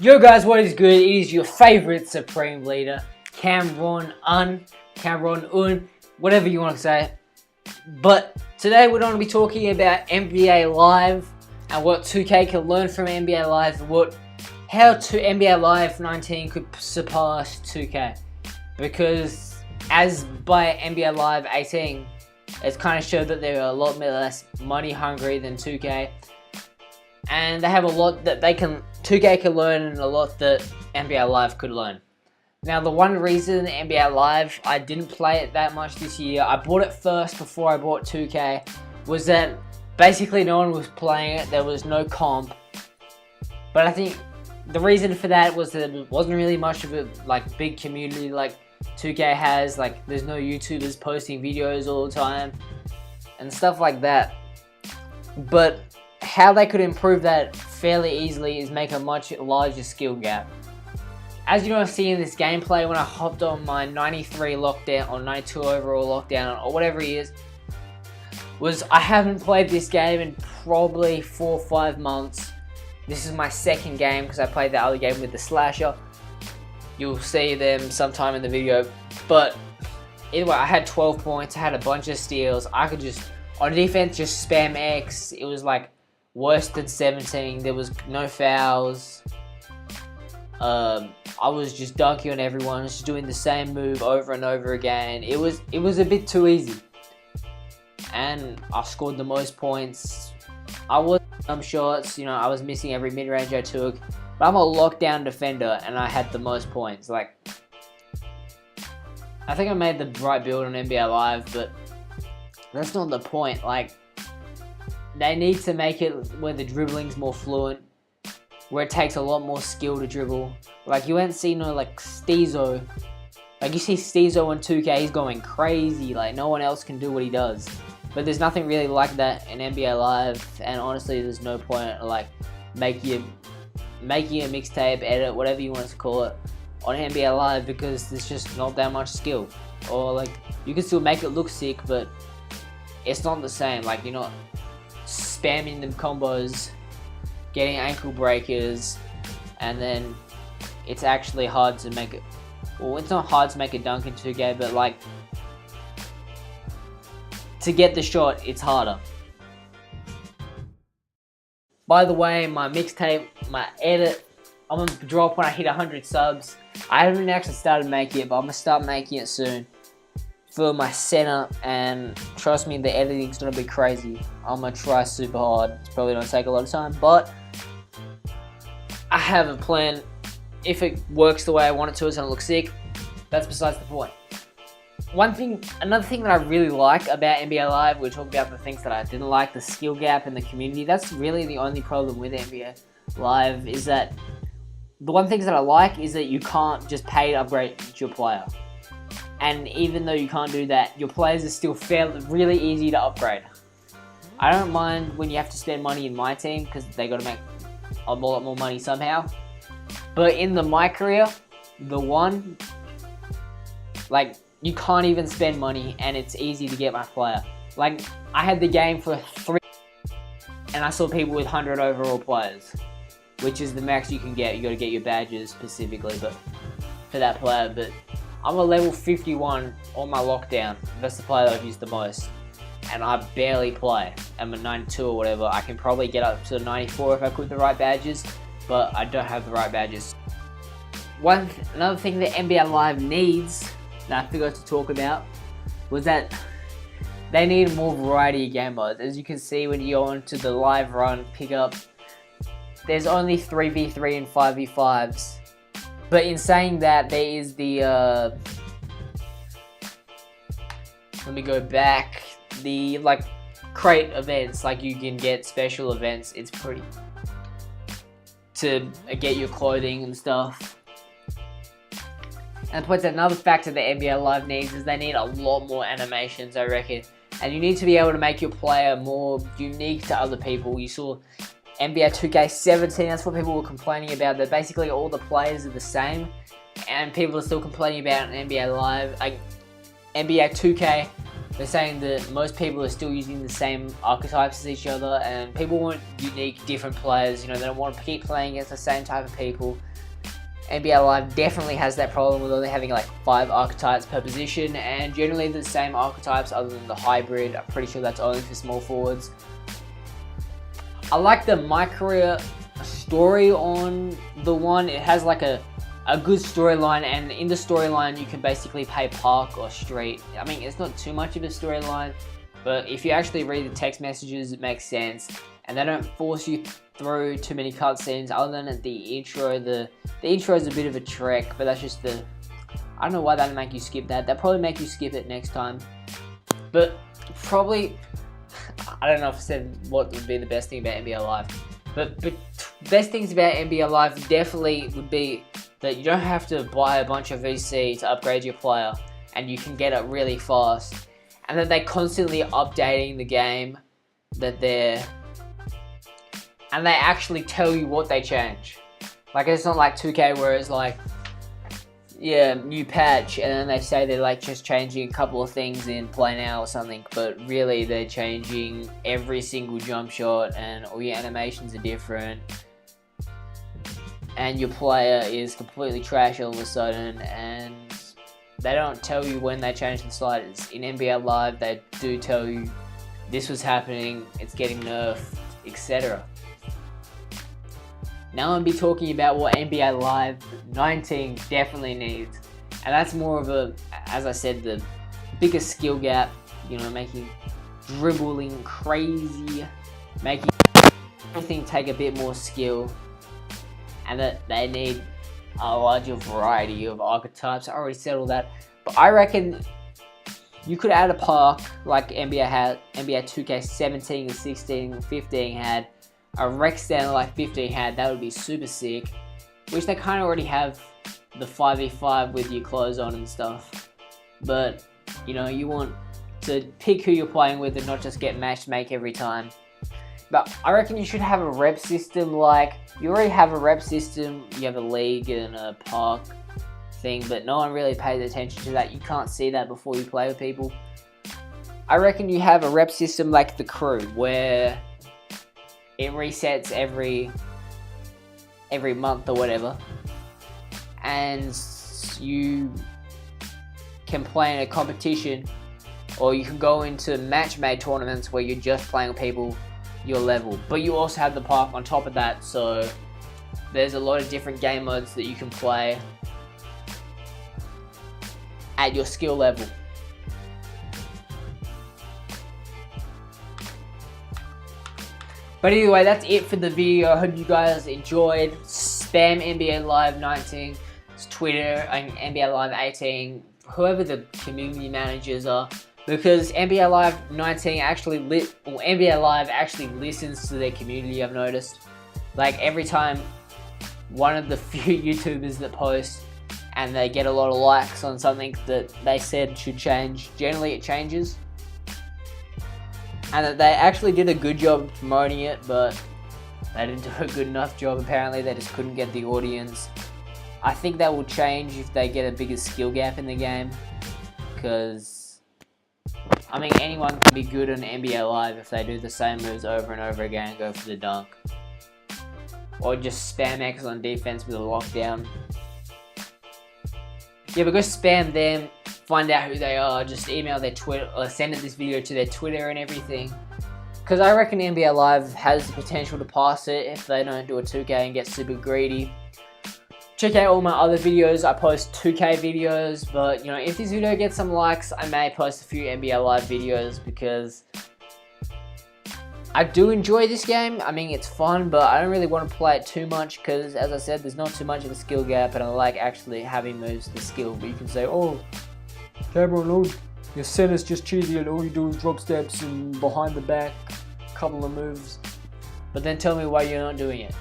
Yo guys, what is good? It is your favorite Supreme Leader, Cameron, whatever you want to say. But today we're going to be talking about NBA Live and what 2K can learn from NBA Live, how NBA Live 19 could surpass 2K. Because as by NBA Live 18, it's kind of showed that they're a lot less money hungry than 2K. And they have a lot that 2K can learn, and a lot that NBA Live could learn. Now, the one reason NBA Live, I didn't play it that much this year, I bought it first before I bought 2K, was that basically no one was playing it, there was no comp. But I think the reason for that was that it wasn't really much of a big community like 2K has. Like, there's no YouTubers posting videos all the time and stuff like that. But how they could improve that fairly easily is make a much larger skill gap. As you don't see in this gameplay, when I hopped on my 93 lockdown or 92 overall lockdown or whatever it is, I haven't played this game in probably 4 or 5 months. This is my second game because I played the other game with the slasher. You'll see them sometime in the video. But either way, I had 12 points, I had a bunch of steals. I could just, on defense, just spam X. It was like worse than 17. There was no fouls. I was just dunking on everyone, just doing the same move over and over again. It was a bit too easy. And I scored the most points. I was jumpshots, I was missing every mid-range I took. But I'm a lockdown defender and I had the most points. Like, I think I made the right build on NBA Live, but that's not the point. Like, they need to make it where the dribbling's more fluent, where it takes a lot more skill to dribble. Like, you won't see no Steezo. Like, you see Steezo in 2K, he's going crazy. Like, no one else can do what he does. But there's nothing really like that in NBA Live, and honestly, there's no point in making a mixtape, edit, whatever you want to call it, on NBA Live, because there's just not that much skill. Or you can still make it look sick, but it's not the same. Like, you're not spamming them combos, getting ankle breakers, and then it's actually hard to make it. Well, it's not hard to make a dunk in 2K, but to get the shot, it's harder. By the way, my mixtape, my edit, I'm gonna drop when I hit 100 subs. I haven't actually started making it, but I'm gonna start making it soon for my center, and trust me, the editing's gonna be crazy. I'm gonna try super hard. It's probably gonna take a lot of time, but I have a plan. If it works the way I want it to, it's gonna look sick. That's besides the point. Another thing that I really like about NBA Live, we're talking about the things that I didn't like, the skill gap in the community. That's really the only problem with NBA Live, is that the one thing that I like is that you can't just pay to upgrade your player. And even though you can't do that, your players are still really easy to upgrade. I don't mind when you have to spend money in my team, because they got to make a lot more money somehow. But in the mycareer, you can't even spend money, and it's easy to get my player. I had the game for 3, and I saw people with 100 overall players, which is the max you can get. You got to get your badges specifically, but for that player. But I'm a level 51 on my lockdown. That's the player that I've used the most, and I barely play. I'm a 92 or whatever. I can probably get up to 94 if I put the right badges, but I don't have the right badges. Another thing that NBA Live needs, that I forgot to talk about, was that they need more variety of game modes. As you can see when you go onto the live run pickup, there's only 3v3 and 5v5s. But in saying that, there is the let me go back, the crate events. You can get special events. It's pretty to get your clothing and stuff. And what's another factor that NBA Live needs is they need a lot more animations, I reckon. And you need to be able to make your player more unique to other people. You saw NBA 2K17, that's what people were complaining about, that basically all the players are the same. And people are still complaining about NBA Live. NBA 2K, they're saying that most people are still using the same archetypes as each other, and people want unique, different players. You know, they don't want to keep playing against the same type of people. NBA Live definitely has that problem with only having like 5 archetypes per position, and generally the same archetypes other than the hybrid. I'm pretty sure that's only for small forwards. I like the mycareer story on the one. It has like a good storyline, and in the storyline you can basically play park or street. I mean, it's not too much of a storyline, but if you actually read the text messages, it makes sense, and they don't force you through too many cutscenes other than the intro. The intro is a bit of a trek, but that's just the... I don't know why that'd make you skip that. They'll probably make you skip it next time. But probably... I don't know if I said what would be the best thing about NBA Live. But best things about NBA Live definitely would be that you don't have to buy a bunch of VC to upgrade your player, and you can get it really fast. And that they're constantly updating the game, and they actually tell you what they change. Like, it's not like 2K where it's like, yeah, new patch, and then they say they're like just changing a couple of things in play now or something, but really they're changing every single jump shot, and all your animations are different, and your player is completely trash all of a sudden, and they don't tell you when they change the sliders. In NBA Live, they do tell you this was happening, it's getting nerfed, etc. Now I'm be talking about what NBA Live 19 definitely needs, and that's more of a, as I said, the biggest skill gap. You know, making dribbling crazy, making everything take a bit more skill, and that they need a larger variety of archetypes. I already said all that, but I reckon you could add a park like NBA 2K17 and 16 and 15 had. A rec stand like 15 had. That would be super sick, which they kind of already have the 5v5 with your clothes on and stuff, but you know, you want to pick who you're playing with and not just get match make every time. But I reckon you should have a rep system. Like, you already have a rep system, you have a league and a park thing, but no one really pays attention to that. You can't see that before you play with people. I reckon you have a rep system like the crew, where it resets every month or whatever, and you can play in a competition, or you can go into match-made tournaments where you're just playing with people your level, but you also have the park on top of that, so there's a lot of different game modes that you can play at your skill level. But anyway, that's it for the video. I hope you guys enjoyed. Spam NBA Live 19, it's Twitter, and NBA Live 18, whoever the community managers are, because NBA Live 19 NBA Live actually listens to their community, I've noticed. Like, every time one of the few YouTubers that post and they get a lot of likes on something that they said should change, generally it changes. And that they actually did a good job of promoting it, but they didn't do a good enough job apparently. They just couldn't get the audience. I think that will change if they get a bigger skill gap in the game, because I mean, anyone can be good on NBA Live if they do the same moves over and over again and go for the dunk, or just spam X on defense with a lockdown. Yeah, but go spam them, find out who they are, just email their Twitter, or send this video to their Twitter and everything. Because I reckon NBA Live has the potential to pass it if they don't do a 2K and get super greedy. Check out all my other videos. I post 2K videos, but you know, if this video gets some likes, I may post a few NBA Live videos, because I do enjoy this game. I mean, it's fun, but I don't really want to play it too much, because as I said, there's not too much of a skill gap, and I like actually having moves to skill. But you can say, oh, Cameron, your center's just cheesy and all you do is drop steps and behind the back, couple of moves. But then tell me why you're not doing it.